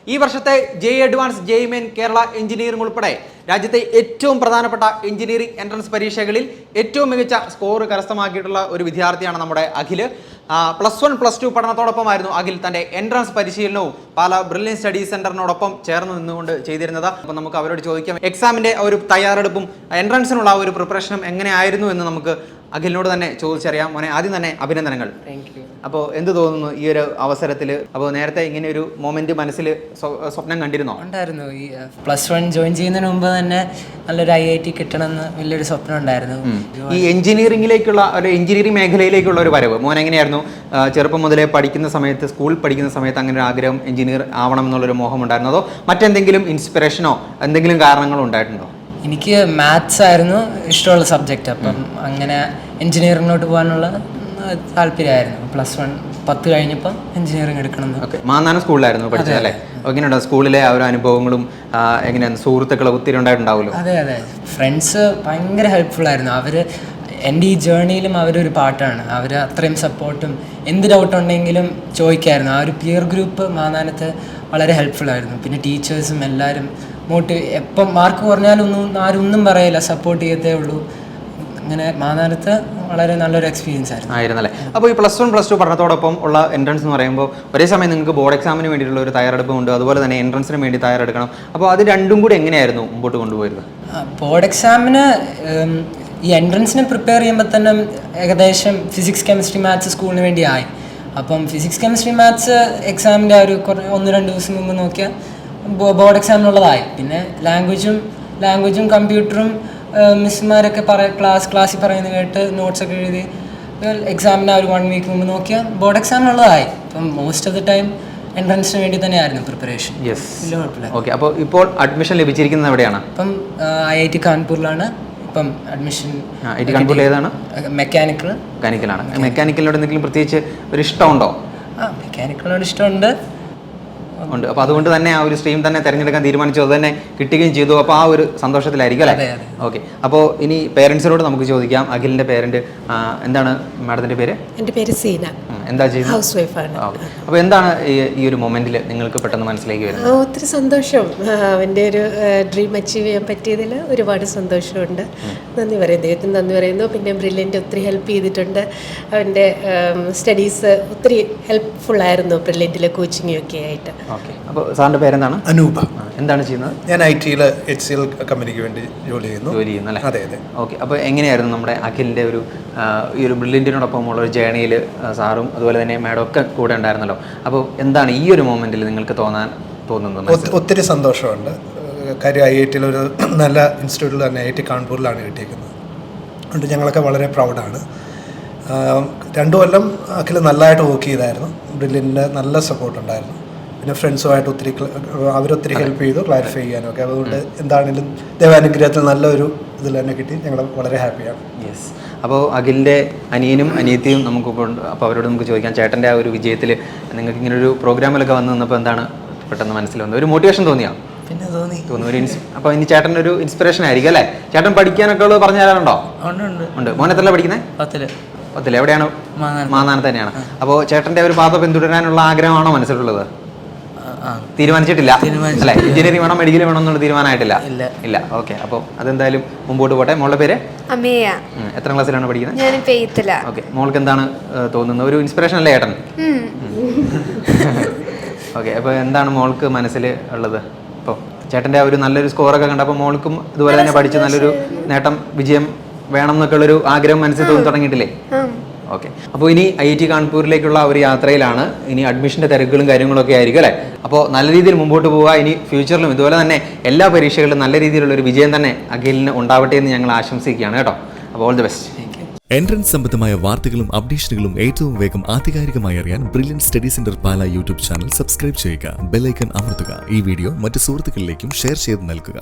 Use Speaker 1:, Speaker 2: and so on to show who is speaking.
Speaker 1: ഈ വർഷത്തെ JEE advance, JEE main, Kerala engineering ഉൾപ്പെടെ രാജ്യത്തെ ഏറ്റവും പ്രധാനപ്പെട്ട എഞ്ചിനീയറിംഗ് എൻട്രൻസ് പരീക്ഷകളിൽ ഏറ്റവും മികച്ച സ്കോർ കരസ്ഥമാക്കിയിട്ടുള്ള ഒരു വിദ്യാർത്ഥിയാണ് നമ്മുടെ അഖിൽ. +1 +2 പഠനത്തോടൊപ്പമായിരുന്നു അഖിൽ തൻ്റെ എൻട്രൻസ് പരിശീലനവും പാലാ ബ്രില്യൻ സ്റ്റഡി സെന്ററിനോടൊപ്പം ചേർന്ന് നിന്നുകൊണ്ട് ചെയ്തിരുന്നത്. അപ്പം നമുക്ക് അവരോട് ചോദിക്കാം, എക്സാമിൻ്റെ ഒരു തയ്യാറെടുപ്പും എൻട്രൻസിനുള്ള ഒരു പ്രിപ്പറേഷനും എങ്ങനെയായിരുന്നു എന്ന് നമുക്ക് അഖിലിനോട് തന്നെ ചോദിച്ചറിയാം. മോനെ, ആദ്യം തന്നെ അഭിനന്ദനങ്ങൾ. അപ്പോൾ എന്ത് തോന്നുന്നു ഈ ഒരു അവസരത്തിൽ? അപ്പോൾ നേരത്തെ ഇങ്ങനെ ഒരു മൊമെന്റ് മനസ്സിൽ സ്വപ്നം കണ്ടിരുന്നോ?
Speaker 2: ഉണ്ടായിരുന്നു. ഈ +1 ജോയിൻ ചെയ്യുന്നതിന് മുമ്പ് തന്നെ നല്ലൊരു IIT കിട്ടണമെന്ന് വലിയൊരു സ്വപ്നം ഉണ്ടായിരുന്നു.
Speaker 1: ഈ എഞ്ചിനീയറിംഗിലേക്കുള്ള ഒരു എഞ്ചിനീയറിംഗ് മേഖലയിലേക്കുള്ള ഒരു വരവ് മോൻ എങ്ങനെയായിരുന്നു? ചെറുപ്പം മുതലേ പഠിക്കുന്ന സമയത്ത്, സ്കൂൾ പഠിക്കുന്ന സമയത്ത് അങ്ങനെ ഒരു ആഗ്രഹം എഞ്ചിനീയർ ആവണം എന്നുള്ളൊരു മോഹം ഉണ്ടായിരുന്നോ, അതോ മറ്റെന്തെങ്കിലും ഇൻസ്പിറേഷനോ എന്തെങ്കിലും കാരണങ്ങളോ ഉണ്ടായിട്ടുണ്ടോ?
Speaker 2: എനിക്ക് മാത്സ് ആയിരുന്നു ഇഷ്ടമുള്ള സബ്ജക്റ്റ്. അപ്പം അങ്ങനെ എഞ്ചിനീയറിങ്ങിലോട്ട് പോകാനുള്ള താല്പര്യമായിരുന്നു. +1 10 കഴിഞ്ഞപ്പം എഞ്ചിനീയറിംഗ് എടുക്കണം.
Speaker 1: ഓക്കെ, മാന്നാനം സ്കൂളിലായിരുന്നു പഠിച്ചത് അല്ലേ? എങ്ങനെയുണ്ടോ സ്കൂളിലെ ആ ഒരു അനുഭവങ്ങളും? എങ്ങനെയാണ് സുഹൃത്തുക്കൾ ഒത്തിരി ഉണ്ടായിട്ടുണ്ടാവുമല്ലോ?
Speaker 2: അതെ, ഫ്രണ്ട്സ് ഭയങ്കര ഹെൽപ്ഫുൾ ആയിരുന്നു. അവർ എൻ്റെ ഈ ജേർണിയിലും അവരൊരു പാർട്ടാണ്. അവർ അത്രയും സപ്പോർട്ടും എന്ത് ഡൗട്ട് ഉണ്ടെങ്കിലും ചോദിക്കായിരുന്നു. ആ ഒരു പിയർ ഗ്രൂപ്പ് മാന്നാനത്ത് വളരെ ഹെൽപ്ഫുൾ ആയിരുന്നു. പിന്നെ ടീച്ചേഴ്സും എല്ലാവരും എപ്പം മാർക്ക് കുറഞ്ഞാലും ആരും ഒന്നും പറയില്ല, സപ്പോർട്ട് ചെയ്യത്തേ ഉള്ളൂ. അങ്ങനെ മാന്നാനത്ത് വളരെ നല്ലൊരു എക്സ്പീരിയൻസ്
Speaker 1: ആയിരുന്നല്ലേ? അപ്പോൾ ഈ +1 +2 പഠനത്തോടൊപ്പം ഉള്ള എൻട്രൻസ് എന്ന് പറയുമ്പോൾ ഒരേ സമയം നിങ്ങൾക്ക് ബോർഡ് എക്സാമിന് വേണ്ടിയിട്ടുള്ള ഒരു തയ്യാറെടുപ്പുണ്ട്, അതുപോലെ തന്നെ എൻട്രൻസിന് വേണ്ടി തയ്യാറെടുക്കണം. അപ്പോൾ അത് രണ്ടും കൂടി എങ്ങനെയായിരുന്നു മുമ്പോട്ട് കൊണ്ടുപോയത്?
Speaker 2: ബോർഡ് എക്സാമിന് ഈ എൻട്രൻസിന് പ്രിപ്പയർ ചെയ്യുമ്പോൾ തന്നെ ഏകദേശം ഫിസിക്സ്, കെമിസ്ട്രി, മാത്സ് സ്കൂളിന് വേണ്ടി ആയി. അപ്പം ഫിസിക്സ്, കെമിസ്ട്രി, മാത്സ് എക്സാമിൻ്റെ ഒരു 1-2 ദിവസം മുമ്പ് നോക്കിയാൽ ബോർഡ് എക്സാമിനുള്ളതായി. പിന്നെ ലാംഗ്വേജും കമ്പ്യൂട്ടറും മിസ്സുമാരൊക്കെ ക്ലാസ്സിൽ പറയുന്നത് കേട്ട് നോട്ട്സൊക്കെ എഴുതി എക്സാമിന് ഒരു 1 വീക്ക് മുമ്പ് നോക്കിയാൽ ബോർഡ് എക്സാമിനുള്ളതായി. അപ്പം മോസ്റ്റ് ഓഫ് ദി ടൈം എൻട്രൻസിന് വേണ്ടി തന്നെയായിരുന്നു പ്രിപ്പറേഷൻ.
Speaker 1: ഓക്കെ, അപ്പോൾ ഇപ്പോൾ അഡ്മിഷൻ ലഭിച്ചിരിക്കുന്നത് എവിടെയാണ്?
Speaker 2: ഇപ്പം IIT കാൺപൂരിലാണ് ഇപ്പം അഡ്മിഷൻ.
Speaker 1: IIT കാൺപൂരിൽ ഏതാണ്?
Speaker 2: മെക്കാനിക്കലാണ്.
Speaker 1: മെക്കാനിക്കലിനോട് എന്തെങ്കിലും പ്രത്യേകിച്ച് ഒരു ഇഷ്ടമുണ്ടോ?
Speaker 2: മെക്കാനിക്കലിനോട് ഇഷ്ടമുണ്ട്.
Speaker 1: അപ്പോൾ അതുകൊണ്ട് തന്നെ ആ ഒരു സ്ട്രീം തന്നെ തിരഞ്ഞെടുക്കാൻ തീരുമാനിച്ചു, അത് തന്നെ കിട്ടുകയും ചെയ്തു. അപ്പോൾ ആ ഒരു സന്തോഷത്തിലായിരിക്കും അല്ലേ? ഓക്കെ, അപ്പോൾ ഇനി പേരൻസിനോട് നമുക്ക് ചോദിക്കാം. അഖിലിൻ്റെ പേരൻറ്റ് എന്താണ് മാഡത്തിൻ്റെ പേര്?
Speaker 3: എൻ്റെ പേര് സീന.
Speaker 1: എന്താ ചെയ്യുന്നത്?
Speaker 3: ഹൗസ് വൈഫാണ്.
Speaker 1: അപ്പോൾ എന്താണ് ഈ ഒരു മൊമെന്റിൽ നിങ്ങൾക്ക് പെട്ടെന്ന് മനസ്സിലേക്ക് വരുന്നത്?
Speaker 3: ഒത്തിരി സന്തോഷം. അവൻ്റെ ഒരു ഡ്രീം അച്ചീവ് ചെയ്യാൻ പറ്റിയതിൽ ഒരുപാട് സന്തോഷമുണ്ട്. നന്ദി പറയുന്നു, ദൈവത്തിന് നന്ദി പറയുന്നു. പിന്നെ ബ്രില്യൻ്റ് ഒത്തിരി ഹെൽപ്പ് ചെയ്തിട്ടുണ്ട്. അവൻ്റെ സ്റ്റഡീസ് ഒത്തിരി ഹെൽപ്ഫുള്ളായിരുന്നു ബ്രില്യൻറ്റിലെ കോച്ചിങ്ങും ഒക്കെ ആയിട്ട്.
Speaker 1: ഓക്കെ, അപ്പോൾ സാറിൻ്റെ പേരെന്താണ്?
Speaker 4: അനൂപ.
Speaker 1: എന്താണ് ചെയ്യുന്നത്?
Speaker 4: ഞാൻ IT-യിൽ HCL കമ്പനിക്ക് വേണ്ടി ജോലി ചെയ്യുന്നു
Speaker 1: അല്ലേ?
Speaker 4: അതെ.
Speaker 1: ഓക്കെ, അപ്പോൾ എങ്ങനെയായിരുന്നു നമ്മുടെ അഖിലിൻ്റെ ഈ ഒരു ബ്രില്യൻറ്റിനോടൊപ്പമുള്ള ഒരു ജേണിയിൽ സാറും അതുപോലെ തന്നെ മാഡം ഒക്കെ കൂടെ ഉണ്ടായിരുന്നല്ലോ. അപ്പോൾ എന്താണ് ഈ ഒരു മൊമെൻറ്റിൽ നിങ്ങൾക്ക് തോന്നുന്നത്?
Speaker 4: ഒത്തിരി സന്തോഷമുണ്ട്. കാര്യം IIT-യിൽ ഒരു നല്ല ഇൻസ്റ്റിറ്റ്യൂട്ടിൽ തന്നെ IIT കാൺപൂരിലാണ് കിട്ടിയിരിക്കുന്നത്. അതുകൊണ്ട് ഞങ്ങളൊക്കെ വളരെ പ്രൗഡാണ്. 2 കൊല്ലം അഖിൽ നല്ലതായിട്ട് വർക്ക് ചെയ്തായിരുന്നു. ബ്രില്യൻറ്റിൻ്റെ നല്ല സപ്പോർട്ടുണ്ടായിരുന്നു. പിന്നെ ഫ്രണ്ട്സുമായിട്ട് അവരൊത്തിരി ഹെൽപ്പ് ചെയ്തു ക്ലാരിഫൈ ചെയ്യാനൊക്കെ. അതുകൊണ്ട് എന്താണെങ്കിലും ദൈവാനുഗ്രഹത്തിൽ നല്ലൊരു ഇതിൽ തന്നെ കിട്ടി. ഞങ്ങൾ വളരെ ഹാപ്പിയാണ്.
Speaker 1: യെസ്, അപ്പോൾ അഖിലിൻ്റെ അനിയനും അനിയത്തിയും നമുക്കിപ്പോൾ ഉണ്ട്. അപ്പോൾ അവരോട് നമുക്ക് ചോദിക്കാം, ചേട്ടൻ്റെ ആ ഒരു വിജയത്തിൽ നിങ്ങൾക്ക് ഇങ്ങനെ ഒരു പ്രോഗ്രാമിലൊക്കെ വന്ന് നിന്നപ്പോൾ എന്താണ് പെട്ടെന്ന് മനസ്സിൽ വന്നത്? ഒരു മോട്ടിവേഷൻ തോന്നിയോ?
Speaker 2: പിന്നെ തോന്നി.
Speaker 1: അപ്പോൾ ഇനി ചേട്ടൻ്റെ ഒരു ഇൻസ്പിറേഷൻ ആയിരിക്കും അല്ലേ? ചേട്ടൻ പഠിക്കാനൊക്കെ ഉള്ളത് പറഞ്ഞു തരാറുണ്ടോ? ഉണ്ട്. മോൻ എത്രല്ല പഠിക്കുന്നത്? 10. എവിടെയാണ്? മാന്നാനത്ത് തന്നെയാണ്. അപ്പോൾ ചേട്ടൻ്റെ ഒരു പാത പിന്തുടരാനുള്ള ആഗ്രഹമാണോ മനസ്സിലുള്ളത്? തീരുമാനിച്ചിട്ടില്ല അല്ലേ? എഞ്ചിനീയറിംഗ് വേണം, മെഡിക്കൽ വേണം എന്നുള്ള തീരുമാനമായിട്ടില്ല? ഇല്ല. ഓക്കെ, അപ്പോൾ അതെന്തായാലും മുമ്പോട്ട് പോട്ടെ. മോളുടെ പേര്?
Speaker 5: അമേയ.
Speaker 1: എത്ര ക്ലാസ്സിലാണ് പഠിക്കുന്നത്?
Speaker 5: ഞാനിപ്പോൾ 8th.
Speaker 1: ഓക്കെ, മോൾക്ക് എന്താണ് തോന്നുന്നത്? ഒരു ഇൻസ്പിറേഷൻ അല്ലേ ചേട്ടൻ? ഓക്കെ, അപ്പോൾ എന്താണ് മോൾക്ക് മനസ്സിൽ ഉള്ളത്? ഇപ്പോൾ ചേട്ടൻ്റെ ആ ഒരു നല്ലൊരു സ്കോറൊക്കെ കണ്ടപ്പോൾ മോൾക്കും ഇതുപോലെ തന്നെ പഠിച്ച് നല്ലൊരു നേട്ടം, വിജയം വേണം എന്നൊക്കെ ഉള്ളൊരു ആഗ്രഹം മനസ്സിൽ തോന്നി തുടങ്ങിയിട്ടില്ലേ? ഓക്കെ, അപ്പോൾ ഇനി IIT കാൺപൂരിലേക്കുള്ള ഒരു യാത്രയിലാണ്. ഇനി അഡ്മിഷൻ്റെ തിരക്കുകളും കാര്യങ്ങളൊക്കെ ആയിരിക്കും അല്ലേ? അപ്പോൾ നല്ല രീതിയിൽ മുമ്പോട്ട് പോവുക. ഇനി ഫ്യൂച്ചറിലും ഇതുപോലെ തന്നെ എല്ലാ പരീക്ഷകളിലും നല്ല രീതിയിലുള്ളൊരു വിജയം തന്നെ അഖിലിന് ഉണ്ടാവട്ടെ എന്ന് ഞങ്ങൾ ആശംസിക്കുകയാണ് കേട്ടോ. അപ്പോൾ ഓൾ ദി ബെസ്റ്റ്.
Speaker 6: എൻട്രൻസ് സംബന്ധമായ വാർത്തകളും അപ്ഡേഷനുകളും ഏറ്റവും വേഗം ആധികാരികമായി അറിയാൻ brilliant study centre Pala YouTube channel subscribe ചെയ്യുക. ബെൽ ഐക്കൺ അമർത്തുക. ഈ വീഡിയോ മറ്റ് സുഹൃത്തുക്കളിലേക്കും ഷെയർ ചെയ്ത് നൽകുക.